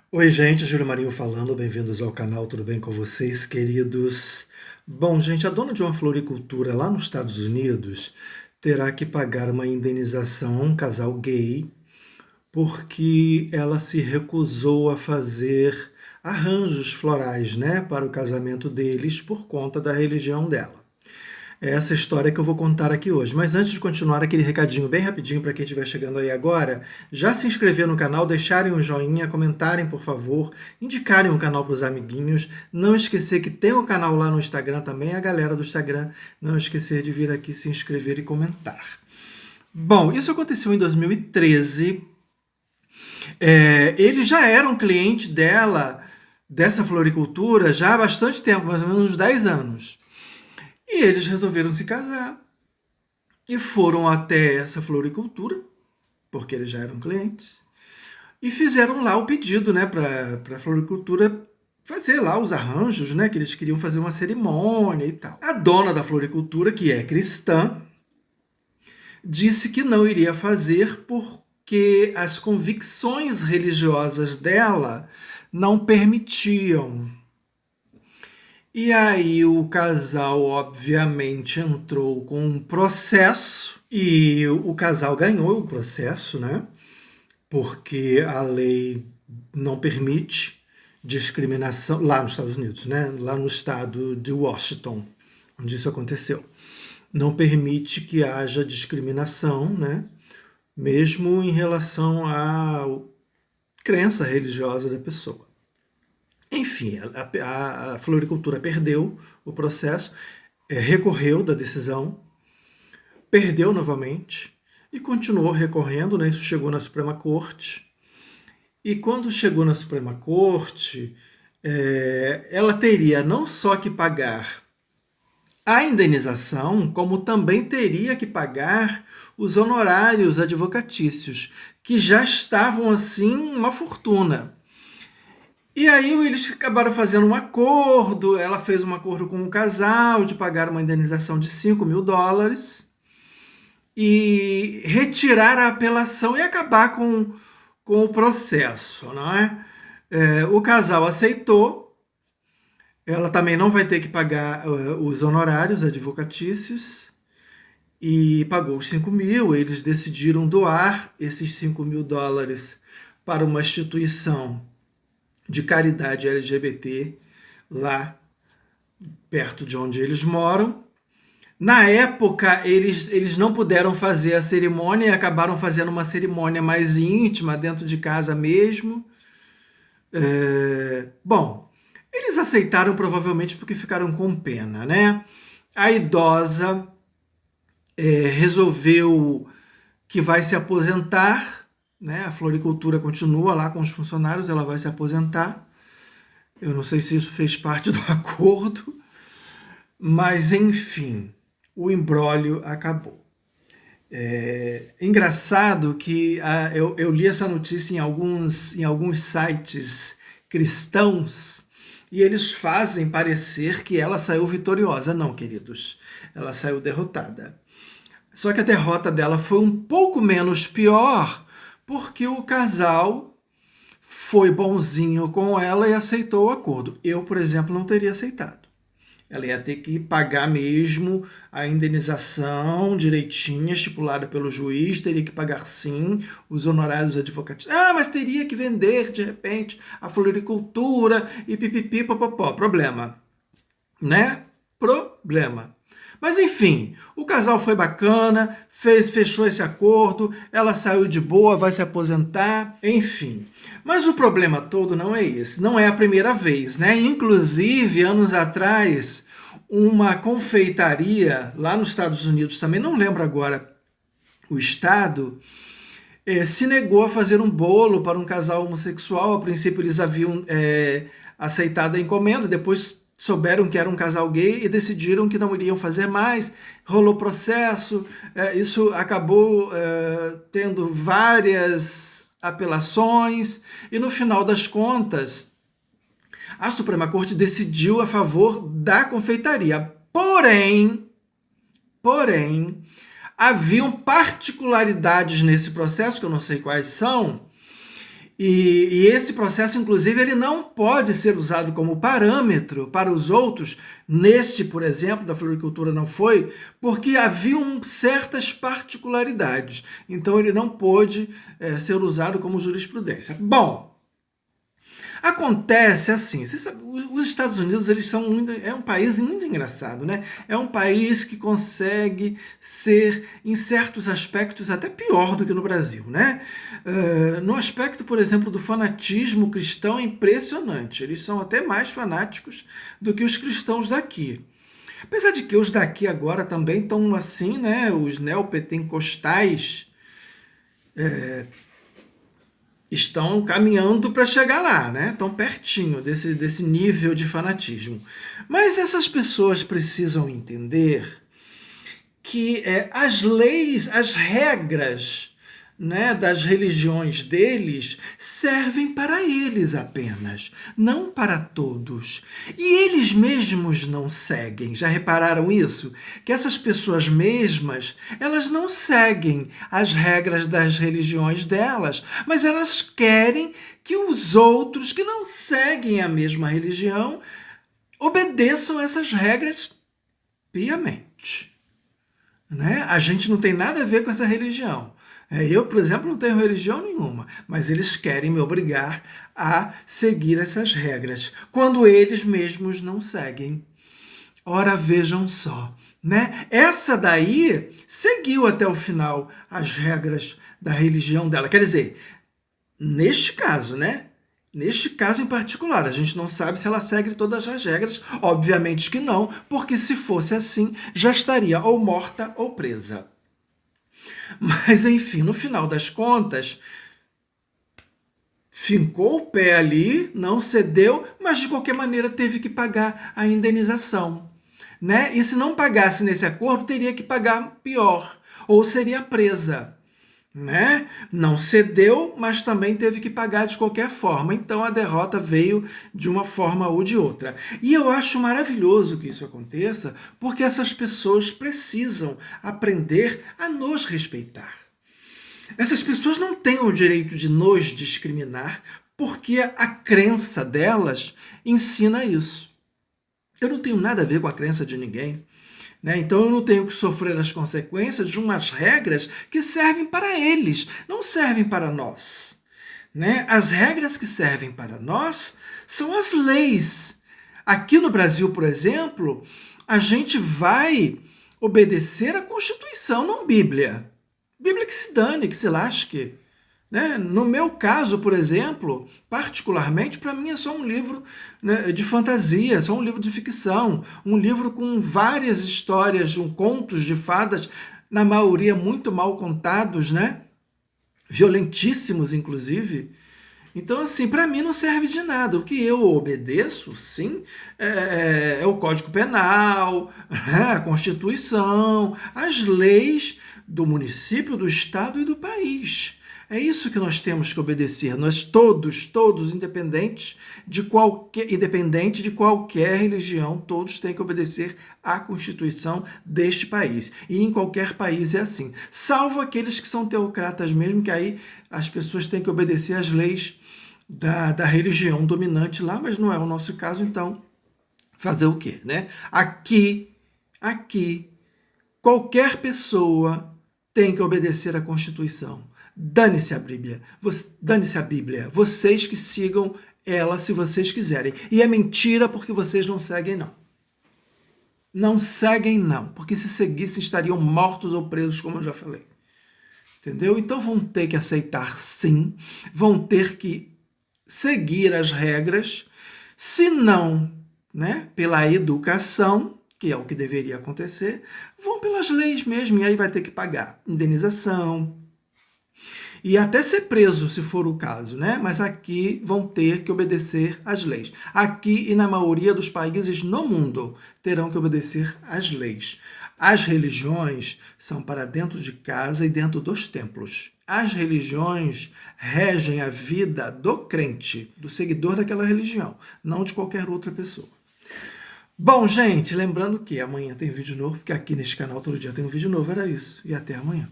Oi, gente, Júlio Marinho falando, bem-vindos ao canal, tudo bem com vocês, queridos? Bom, gente, a dona de uma floricultura lá nos Estados Unidos terá que pagar uma indenização a um casal gay porque ela se recusou a fazer arranjos florais, né, para o casamento deles por conta da religião dela. É essa história que eu vou contar aqui hoje. Mas antes de continuar, aquele recadinho bem rapidinho para quem estiver chegando aí agora, já se inscrever no canal, deixarem um joinha, comentarem, por favor, indicarem o canal para os amiguinhos. Não esquecer que tem o canal lá no Instagram também, a galera do Instagram. Não esquecer de vir aqui se inscrever e comentar. Bom, isso aconteceu em 2013. Eles já eram cliente dela, dessa floricultura, já há bastante tempo, mais ou menos uns 10 anos. E eles resolveram se casar e foram até essa floricultura, porque eles já eram clientes, e fizeram lá o pedido, né, para a floricultura fazer lá os arranjos, né, que eles queriam fazer uma cerimônia e tal. A dona da floricultura, que é cristã, disse que não iria fazer porque as convicções religiosas dela não permitiam. E aí o casal, obviamente, entrou com um processo e o casal ganhou o processo, né? Porque a lei não permite discriminação lá nos Estados Unidos, né? Lá no estado de Washington, onde isso aconteceu. Não permite que haja discriminação, né? Mesmo em relação à crença religiosa da pessoa. Enfim, a floricultura perdeu o processo, recorreu da decisão, perdeu novamente e continuou recorrendo, né? Isso chegou na Suprema Corte. E quando chegou na Suprema Corte, ela teria não só que pagar a indenização, como também teria que pagar os honorários advocatícios, que já estavam assim uma fortuna. E aí eles acabaram fazendo um acordo, ela fez um acordo com o casal de pagar uma indenização de US$ 5.000 e retirar a apelação e acabar com o processo, não é? O casal aceitou, ela também não vai ter que pagar os honorários advocatícios e pagou os 5.000, eles decidiram doar esses US$ 5.000 para uma instituição de caridade LGBT lá perto de onde eles moram. Na época, eles não puderam fazer a cerimônia e acabaram fazendo uma cerimônia mais íntima, dentro de casa mesmo. Bom, eles aceitaram provavelmente porque ficaram com pena, né? A idosa resolveu que vai se aposentar, né? A floricultura continua lá com os funcionários, ela vai se aposentar. Eu não sei se isso fez parte do acordo, mas enfim, o imbróglio acabou. Engraçado que eu li essa notícia em alguns sites cristãos e eles fazem parecer que ela saiu vitoriosa. Não, queridos, ela saiu derrotada. Só que a derrota dela foi um pouco menos pior, porque o casal foi bonzinho com ela e aceitou o acordo. Eu, por exemplo, não teria aceitado. Ela ia ter que pagar mesmo a indenização direitinha, estipulada pelo juiz, teria que pagar sim os honorários advocatícios. Ah, mas teria que vender, de repente, a floricultura e pipipi, popopó. Problema, né? Problema. Mas enfim, o casal foi bacana, fechou esse acordo, ela saiu de boa, vai se aposentar, enfim. Mas o problema todo não é esse, não é a primeira vez, né? Inclusive, anos atrás, uma confeitaria lá nos Estados Unidos, também não lembro agora o estado, se negou a fazer um bolo para um casal homossexual. A princípio eles haviam aceitado a encomenda, depois souberam que era um casal gay e decidiram que não iriam fazer mais, rolou processo, isso acabou tendo várias apelações e no final das contas a Suprema Corte decidiu a favor da confeitaria. Porém, haviam particularidades nesse processo, que eu não sei quais são, E esse processo, inclusive, ele não pode ser usado como parâmetro para os outros. Neste, por exemplo, da floricultura não foi, porque haviam certas particularidades. Então, ele não pôde ser usado como jurisprudência. Bom, acontece assim, você sabe, os Estados Unidos eles são é um país muito engraçado, né? É um país que consegue ser, em certos aspectos, até pior do que no Brasil, né? No aspecto, por exemplo, do fanatismo cristão é impressionante. Eles são até mais fanáticos do que os cristãos daqui. Apesar de que os daqui agora também estão assim, né? Os neopentecostais estão caminhando para chegar lá, né? Estão pertinho desse nível de fanatismo. Mas essas pessoas precisam entender que as leis, as regras, né, das religiões deles servem para eles apenas, não para todos. E eles mesmos não seguem. Já repararam isso? Que essas pessoas mesmas, elas não seguem as regras das religiões delas, mas elas querem que os outros que não seguem a mesma religião obedeçam essas regras piamente. Né? A gente não tem nada a ver com essa religião. Eu, por exemplo, não tenho religião nenhuma, mas eles querem me obrigar a seguir essas regras, quando eles mesmos não seguem. Ora, vejam só, né? Essa daí seguiu até o final as regras da religião dela. Quer dizer, neste caso, né? Neste caso em particular, a gente não sabe se ela segue todas as regras, obviamente que não, porque se fosse assim, já estaria ou morta ou presa. Mas, enfim, no final das contas, fincou o pé ali, não cedeu, mas de qualquer maneira teve que pagar a indenização. Né? E se não pagasse nesse acordo, teria que pagar pior, ou seria presa. Né? Não cedeu, mas também teve que pagar de qualquer forma. Então a derrota veio de uma forma ou de outra. E eu acho maravilhoso que isso aconteça, porque essas pessoas precisam aprender a nos respeitar. Essas pessoas não têm o direito de nos discriminar, porque a crença delas ensina isso. Eu não tenho nada a ver com a crença de ninguém. Né? Então eu não tenho que sofrer as consequências de umas regras que servem para eles, não servem para nós. Né? As regras que servem para nós são as leis. Aqui no Brasil, por exemplo, a gente vai obedecer a Constituição, não Bíblia. Bíblia que se dane, que se lasque. Né? No meu caso, por exemplo, particularmente, para mim é só um livro, né, de fantasia, só um livro de ficção, um livro com várias histórias, contos de fadas, na maioria muito mal contados, né? Violentíssimos, inclusive. Então, assim, para mim não serve de nada. O que eu obedeço, sim, é o Código Penal, a Constituição, as leis do município, do estado e do país. É isso que nós temos que obedecer. Nós todos, independente de qualquer religião, todos têm que obedecer à Constituição deste país. E em qualquer país é assim. Salvo aqueles que são teocratas mesmo, que aí as pessoas têm que obedecer às leis da religião dominante lá, mas não é o nosso caso, então fazer o quê, né? Aqui, qualquer pessoa tem que obedecer à Constituição. Dane-se a Bíblia. Dane-se a Bíblia. Vocês que sigam ela se vocês quiserem. E é mentira porque vocês não seguem, não. Não seguem, não. Porque se seguissem estariam mortos ou presos, como eu já falei. Entendeu? Então vão ter que aceitar, sim. Vão ter que seguir as regras. Se não, né, pela educação, que é o que deveria acontecer, vão pelas leis mesmo. E aí vai ter que pagar indenização, e até ser preso, se for o caso, né? Mas aqui vão ter que obedecer às leis. Aqui e na maioria dos países no mundo terão que obedecer às leis. As religiões são para dentro de casa e dentro dos templos. As religiões regem a vida do crente, do seguidor daquela religião, não de qualquer outra pessoa. Bom, gente, lembrando que amanhã tem vídeo novo, porque aqui neste canal todo dia tem um vídeo novo, era isso. E até amanhã.